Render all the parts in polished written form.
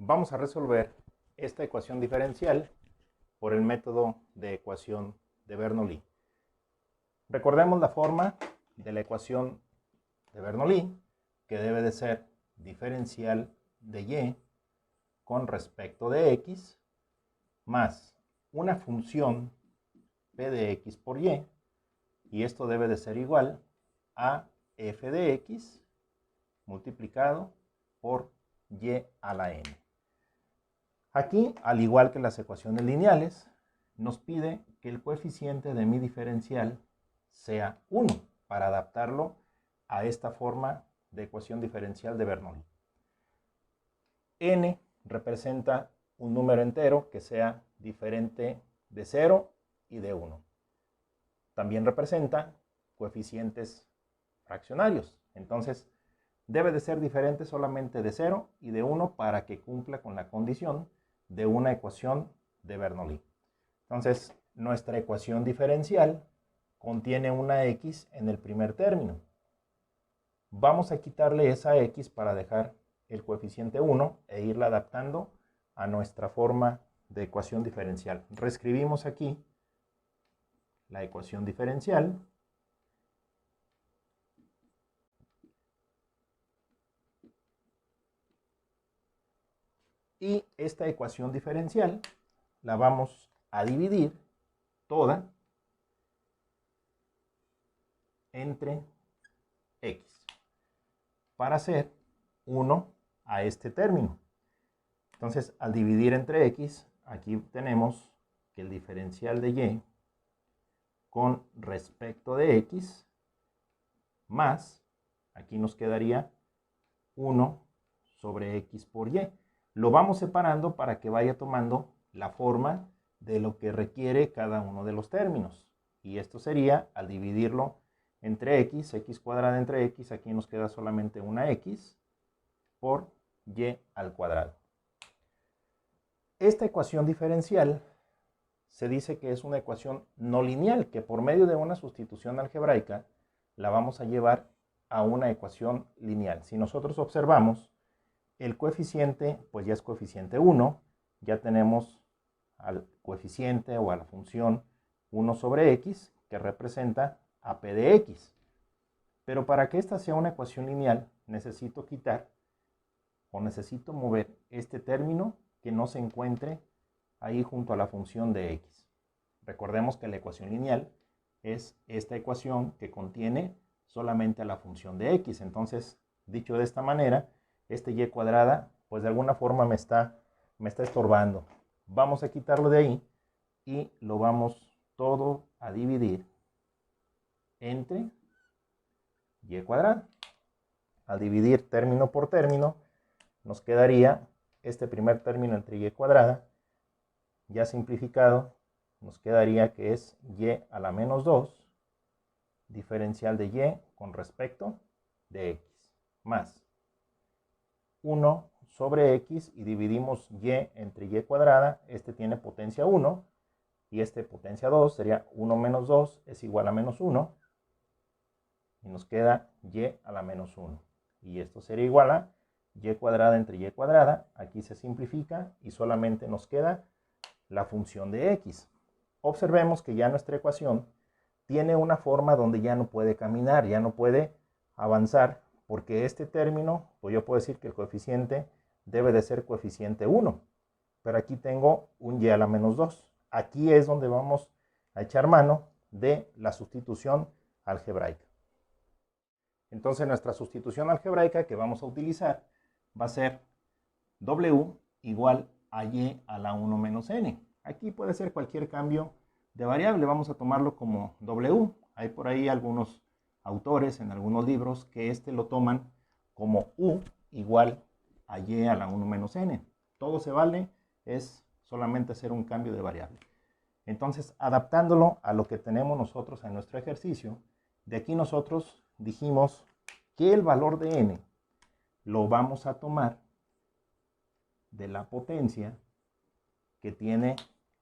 Vamos a resolver esta ecuación diferencial por el método de ecuación de Bernoulli. Recordemos la forma de la ecuación de Bernoulli, que debe de ser diferencial de y con respecto de x más una función p de x por y esto debe de ser igual a f de x multiplicado por y a la n. Aquí, al igual que las ecuaciones lineales, nos pide que el coeficiente de mi diferencial sea 1 para adaptarlo a esta forma de ecuación diferencial de Bernoulli. N representa un número entero que sea diferente de 0 y de 1. También representa coeficientes fraccionarios. Entonces, debe de ser diferente solamente de 0 y de 1 para que cumpla con la condición de una ecuación de Bernoulli. Entonces, nuestra ecuación diferencial contiene una x en el primer término. Vamos a quitarle esa x para dejar el coeficiente 1 e irla adaptando a nuestra forma de ecuación diferencial. Reescribimos aquí la ecuación diferencial. Y esta ecuación diferencial la vamos a dividir toda entre x para hacer 1 a este término. Entonces, al dividir entre x, aquí tenemos que el diferencial de y con respecto de x más, aquí nos quedaría 1 sobre x por y. Lo vamos separando para que vaya tomando la forma de lo que requiere cada uno de los términos. Y esto sería, al dividirlo entre x cuadrada entre x, aquí nos queda solamente una x por y al cuadrado. Esta ecuación diferencial se dice que es una ecuación no lineal, que por medio de una sustitución algebraica la vamos a llevar a una ecuación lineal. Si nosotros observamos, el coeficiente, pues ya es coeficiente 1, ya tenemos al coeficiente o a la función 1 sobre x, que representa a p de x. Pero para que esta sea una ecuación lineal, necesito quitar o necesito mover este término que no se encuentre ahí junto a la función de x. Recordemos que la ecuación lineal es esta ecuación que contiene solamente a la función de x. Entonces, dicho de esta manera, este y cuadrada, pues de alguna forma me está estorbando. Vamos a quitarlo de ahí y lo vamos todo a dividir entre y cuadrada. Al dividir término por término, nos quedaría este primer término entre y cuadrada, ya simplificado, nos quedaría que es y a la menos 2, diferencial de y con respecto de x, más 1 sobre x y dividimos y entre y cuadrada, este tiene potencia 1 y este potencia 2, sería 1 menos 2 es igual a menos 1 y nos queda y a la menos 1 y esto sería igual a y cuadrada entre y cuadrada, aquí se simplifica y solamente nos queda la función de x. Observemos que ya nuestra ecuación tiene una forma donde ya no puede caminar, ya no puede avanzar, porque este término, pues yo puedo decir que el coeficiente debe de ser coeficiente 1, pero aquí tengo un y a la menos 2. Aquí es donde vamos a echar mano de la sustitución algebraica. Entonces nuestra sustitución algebraica que vamos a utilizar va a ser w igual a y a la 1 menos n. Aquí puede ser cualquier cambio de variable, vamos a tomarlo como w. Hay por ahí algunos autores en algunos libros que lo toman como u igual a y a la 1 menos n. Todo se vale, es solamente hacer un cambio de variable. Entonces, adaptándolo a lo que tenemos nosotros en nuestro ejercicio, de aquí nosotros dijimos que el valor de n lo vamos a tomar de la potencia que tiene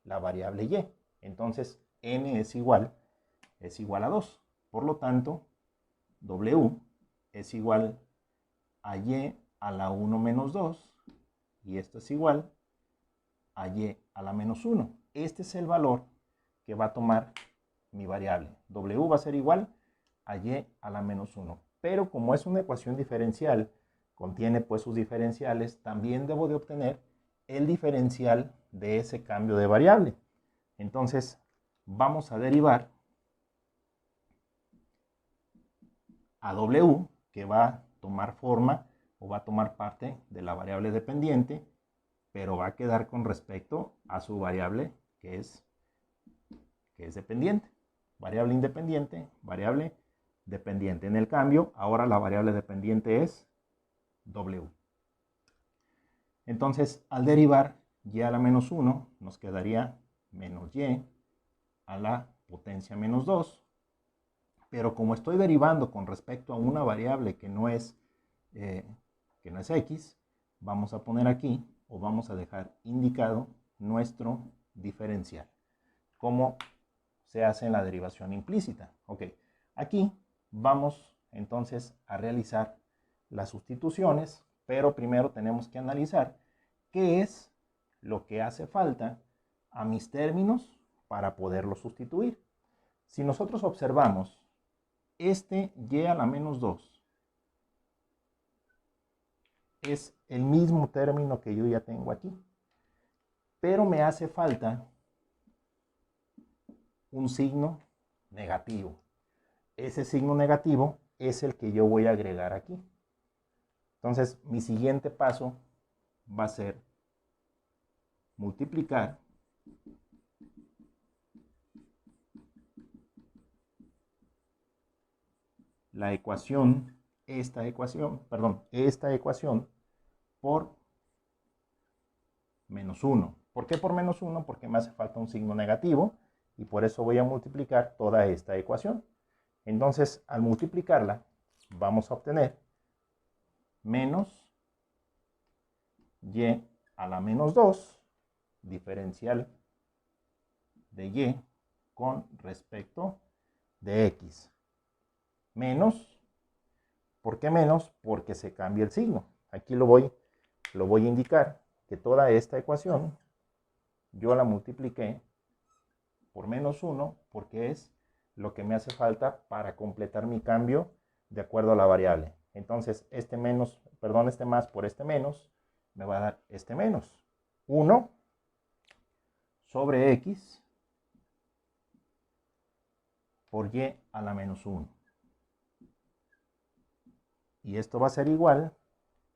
la variable y. Entonces, n es igual a 2. Por lo tanto, w es igual a y a la 1 menos 2 y esto es igual a y a la menos 1. Este es el valor que va a tomar mi variable. W va a ser igual a y a la menos 1. Pero como es una ecuación diferencial, contiene pues sus diferenciales, también debo de obtener el diferencial de ese cambio de variable. Entonces, vamos a derivar a W, que va a tomar forma o va a tomar parte de la variable dependiente, pero va a quedar con respecto a su variable que es dependiente. Variable independiente, variable dependiente. En el cambio, ahora la variable dependiente es W. Entonces, al derivar y a la menos 1, nos quedaría menos y a la potencia menos 2. Pero como estoy derivando con respecto a una variable que no es x, vamos a poner aquí, o vamos a dejar indicado nuestro diferencial. ¿Cómo se hace en la derivación implícita? Ok, aquí vamos entonces a realizar las sustituciones, pero primero tenemos que analizar qué es lo que hace falta a mis términos para poderlos sustituir. Si nosotros observamos, este y a la menos 2 es el mismo término que yo ya tengo aquí, pero me hace falta un signo negativo. Ese signo negativo es el que yo voy a agregar aquí. Entonces, mi siguiente paso va a ser multiplicar esta ecuación por menos 1. ¿Por qué por menos 1? Porque me hace falta un signo negativo y por eso voy a multiplicar toda esta ecuación. Entonces, al multiplicarla, vamos a obtener menos y a la menos 2, diferencial de y con respecto de x. Menos, ¿por qué menos? Porque se cambia el signo. Aquí lo voy a indicar, que toda esta ecuación yo la multipliqué por menos 1 porque es lo que me hace falta para completar mi cambio de acuerdo a la variable. Entonces, este más por este menos me va a dar este menos. 1 sobre x por y a la menos 1. Y esto va a ser igual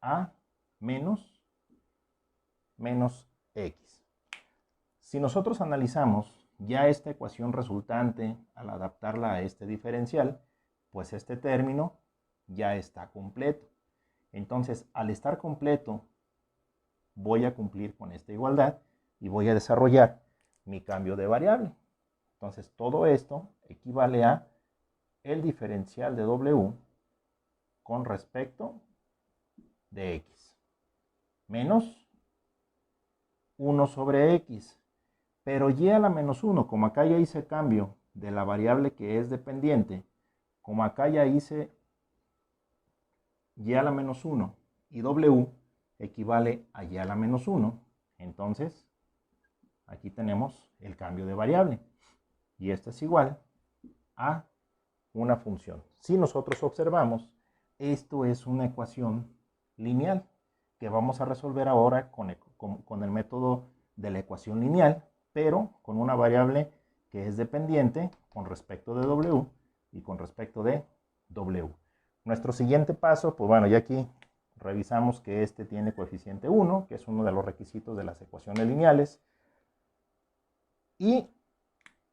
a menos x. Si nosotros analizamos ya esta ecuación resultante al adaptarla a este diferencial, pues este término ya está completo. Entonces, al estar completo, voy a cumplir con esta igualdad y voy a desarrollar mi cambio de variable. Entonces, todo esto equivale a el diferencial de W con respecto de x menos 1 sobre x. Pero y a la menos 1, como acá ya hice cambio de la variable que es dependiente, como acá ya hice y a la menos 1 y W equivale a y a la menos 1, entonces aquí tenemos el cambio de variable. Y esto es igual a una función. Si nosotros observamos, esto es una ecuación lineal que vamos a resolver ahora con el método de la ecuación lineal, pero con una variable que es dependiente con respecto de W y con respecto de W. Nuestro siguiente paso, pues bueno, ya aquí revisamos que este tiene coeficiente 1, que es uno de los requisitos de las ecuaciones lineales, y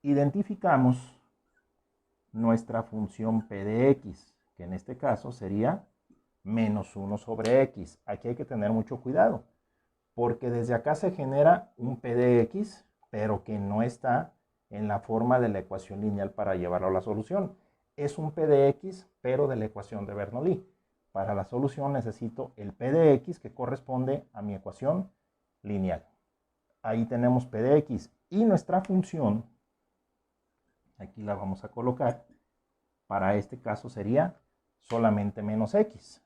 identificamos nuestra función p de x, que en este caso sería menos 1 sobre x. Aquí hay que tener mucho cuidado, porque desde acá se genera un p de x, pero que no está en la forma de la ecuación lineal para llevarlo a la solución. Es un p de x, pero de la ecuación de Bernoulli. Para la solución necesito el p de x que corresponde a mi ecuación lineal. Ahí tenemos p de x y nuestra función, aquí la vamos a colocar, para este caso sería solamente menos x.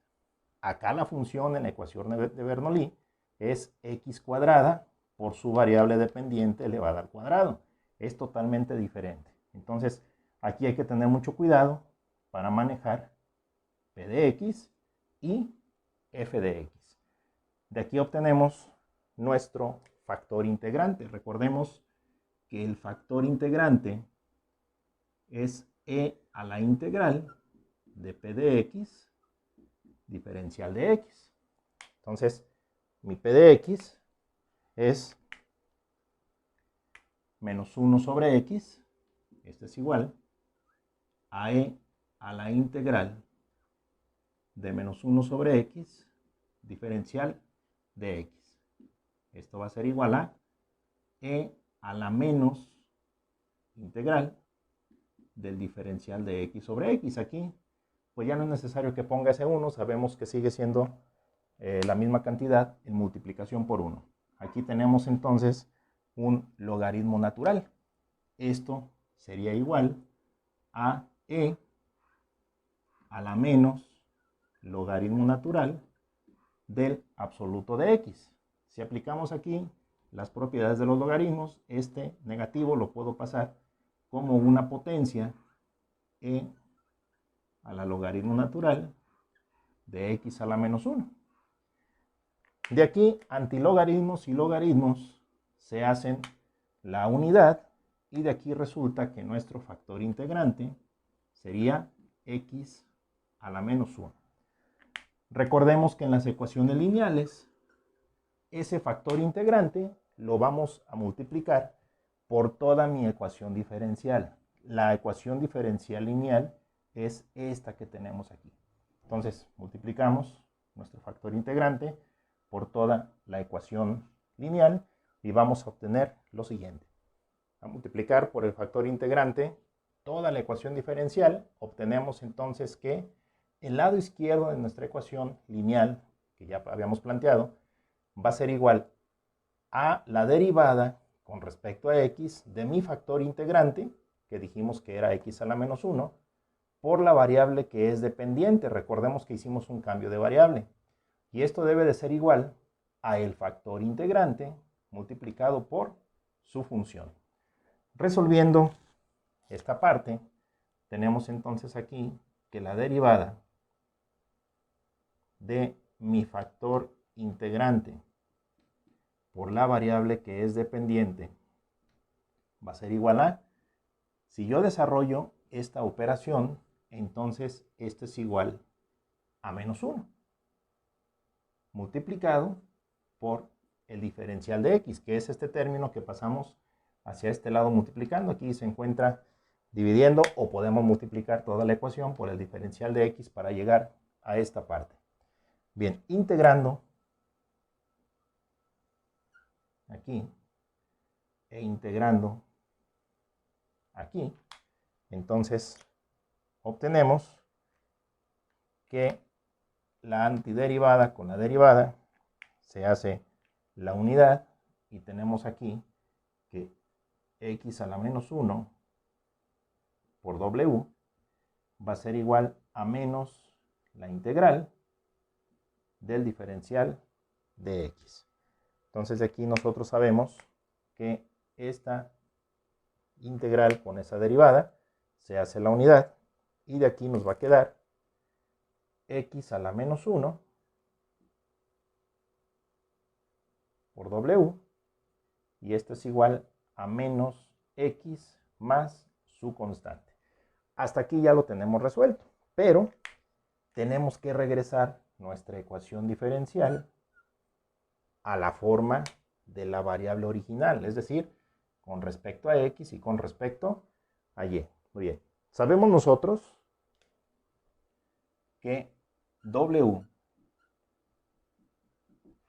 Acá la función en la ecuación de Bernoulli es x cuadrada por su variable dependiente elevada al cuadrado. Es totalmente diferente. Entonces, aquí hay que tener mucho cuidado para manejar p de x y f de x. De aquí obtenemos nuestro factor integrante. Recordemos que el factor integrante es e a la integral de p de x diferencial de x. Entonces, mi p de x es menos 1 sobre x, este es igual a e a la integral de menos 1 sobre x diferencial de x. Esto va a ser igual a e a la menos integral del diferencial de x sobre x. Aquí pues ya no es necesario que ponga ese 1, sabemos que sigue siendo la misma cantidad en multiplicación por 1. Aquí tenemos entonces un logaritmo natural. Esto sería igual a e a la menos logaritmo natural del absoluto de x. Si aplicamos aquí las propiedades de los logaritmos, este negativo lo puedo pasar como una potencia e a la logaritmo natural de x a la menos 1. De aquí, antilogaritmos y logaritmos se hacen la unidad y de aquí resulta que nuestro factor integrante sería x a la menos 1. Recordemos que en las ecuaciones lineales, ese factor integrante lo vamos a multiplicar por toda mi ecuación diferencial. La ecuación diferencial lineal es esta que tenemos aquí. Entonces, multiplicamos nuestro factor integrante por toda la ecuación lineal y vamos a obtener lo siguiente. A multiplicar por el factor integrante toda la ecuación diferencial, obtenemos entonces que el lado izquierdo de nuestra ecuación lineal, que ya habíamos planteado, va a ser igual a la derivada con respecto a x de mi factor integrante, que dijimos que era x a la menos 1, por la variable que es dependiente. Recordemos que hicimos un cambio de variable. Y esto debe de ser igual a el factor integrante multiplicado por su función. Resolviendo esta parte, tenemos entonces aquí que la derivada de mi factor integrante por la variable que es dependiente va a ser igual a, si yo desarrollo esta operación, entonces esto es igual a menos 1, multiplicado por el diferencial de x, que es este término que pasamos hacia este lado multiplicando. Aquí se encuentra dividiendo, o podemos multiplicar toda la ecuación por el diferencial de x para llegar a esta parte. Bien, integrando aquí e integrando aquí, entonces obtenemos que la antiderivada con la derivada se hace la unidad y tenemos aquí que x a la menos 1 por w va a ser igual a menos la integral del diferencial de x. Entonces de aquí nosotros sabemos que esta integral con esa derivada se hace la unidad y de aquí nos va a quedar x a la menos 1 por w y esto es igual a menos x más su constante. Hasta aquí ya lo tenemos resuelto, pero tenemos que regresar nuestra ecuación diferencial a la forma de la variable original, es decir, con respecto a x y con respecto a y. Muy bien, sabemos nosotros que w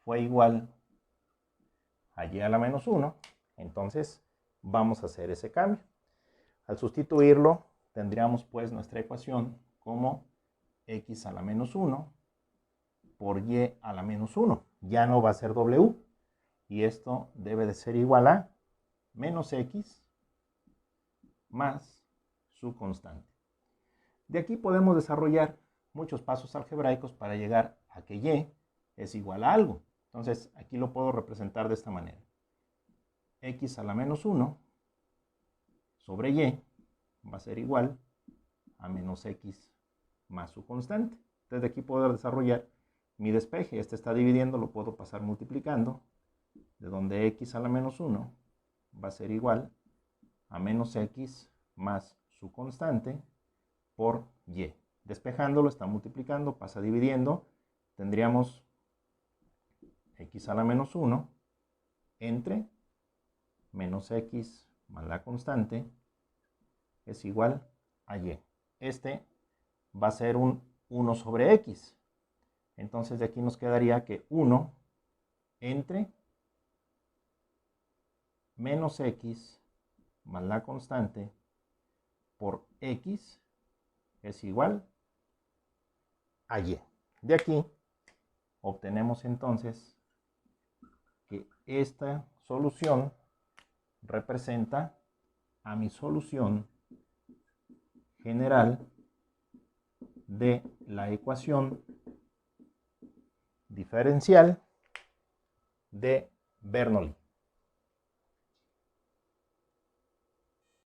fue igual a y a la menos 1, entonces vamos a hacer ese cambio. Al sustituirlo, tendríamos pues nuestra ecuación como x a la menos 1 por y a la menos 1. Ya no va a ser w, y esto debe de ser igual a menos x más su constante. De aquí podemos desarrollar muchos pasos algebraicos para llegar a que y es igual a algo. Entonces, aquí lo puedo representar de esta manera. X a la menos 1 sobre Y va a ser igual a menos X más su constante. Entonces, de aquí puedo desarrollar mi despeje. Este está dividiendo, lo puedo pasar multiplicando, de donde X a la menos 1 va a ser igual a menos X más su constante por Y. Despejándolo, está multiplicando, pasa dividiendo. Tendríamos X a la menos 1 entre menos X más la constante es igual a Y. Este va a ser un 1 sobre X. Entonces de aquí nos quedaría que 1 entre menos X más la constante por X es igual a Y. De aquí obtenemos entonces que esta solución representa a mi solución general de la ecuación diferencial de Bernoulli.